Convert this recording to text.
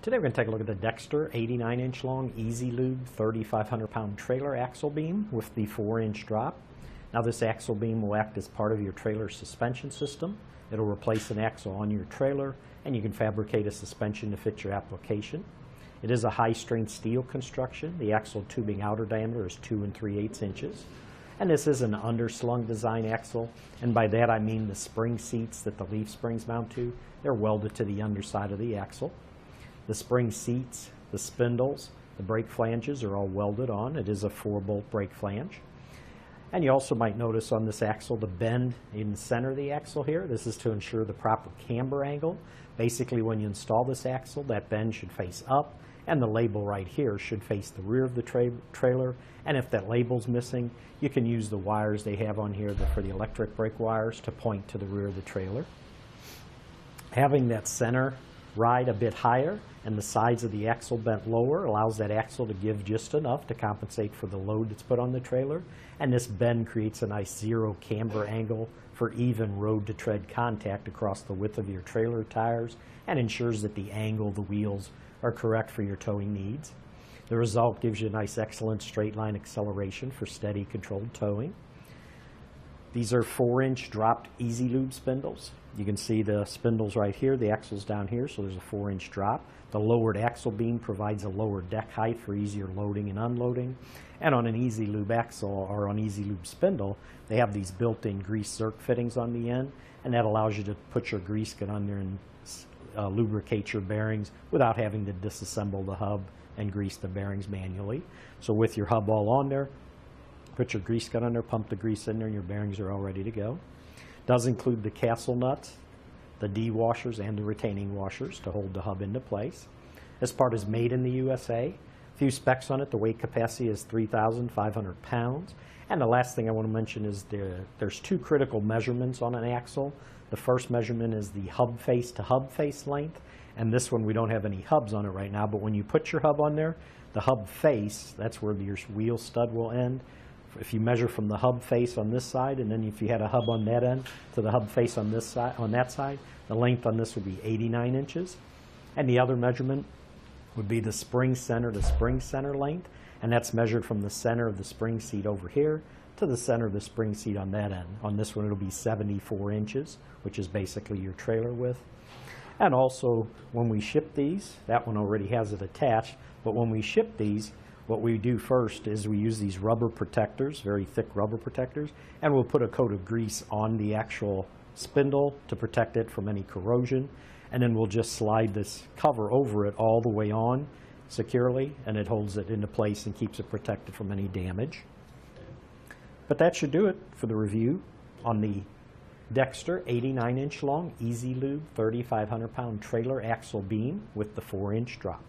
Today we're going to take a look at the Dexter 89-inch long EZ-Lube 3,500 pound trailer axle beam with the 4-inch drop. Now this axle beam will act as part of your trailer suspension system. It'll replace an axle on your trailer and you can fabricate a suspension to fit your application. It is a high-strength steel construction. The axle tubing outer diameter is 2 3/8 inches. And this is an underslung design axle, and by that I mean the spring seats that the leaf springs mount to, they're welded to the underside of the axle. The spring seats, the spindles, the brake flanges are all welded on. It is a 4-bolt brake flange. And you also might notice on this axle the bend in the center of the axle here. This is to ensure the proper camber angle. Basically, when you install this axle, that bend should face up, and the label right here should face the rear of the trailer. And if that label's missing, you can use the wires they have on here for the electric brake wires to point to the rear of the trailer. Having that center ride a bit higher and the sides of the axle bent lower allows that axle to give just enough to compensate for the load that's put on the trailer. And this bend creates a nice zero camber angle for even road to tread contact across the width of your trailer tires and ensures that the angle of the wheels are correct for your towing needs. The result gives you a nice excellent straight line acceleration for steady controlled towing. These are 4-inch dropped EZ-Lube spindles. You can see the spindles right here, the axle's down here, so there's a 4-inch drop. The lowered axle beam provides a lower deck height for easier loading and unloading. And on an EZ-Lube axle or on EZ-Lube spindle, they have these built-in grease Zerk fittings on the end, and that allows you to put your grease gun on there and lubricate your bearings without having to disassemble the hub and grease the bearings manually. So with your hub all on there, put your grease gun on there, pump the grease in there, and your bearings are all ready to go. Does include the castle nuts, the D washers, and the retaining washers to hold the hub into place. This part is made in the USA. A few specs on it. The weight capacity is 3,500 pounds. And the last thing I want to mention is there's 2 critical measurements on an axle. The first measurement is the hub face to hub face length. And this one, we don't have any hubs on it right now, but when you put your hub on there, the hub face, that's where your wheel stud will end. If you measure from the hub face on this side, and then if you had a hub on that end to the hub face on this side, on that side, the length on this would be 89 inches. And the other measurement would be the spring center to spring center length, and that's measured from the center of the spring seat over here to the center of the spring seat on that end. On this one, it'll be 74 inches, which is basically your trailer width. And also, when we ship these, that one already has it attached, but when we ship these, what we do first is we use these rubber protectors, very thick rubber protectors, and we'll put a coat of grease on the actual spindle to protect it from any corrosion. And then we'll just slide this cover over it all the way on securely, and it holds it into place and keeps it protected from any damage. But that should do it for the review on the Dexter 89-inch long EZ-Lube 3,500 pound trailer axle beam with the 4-inch drop.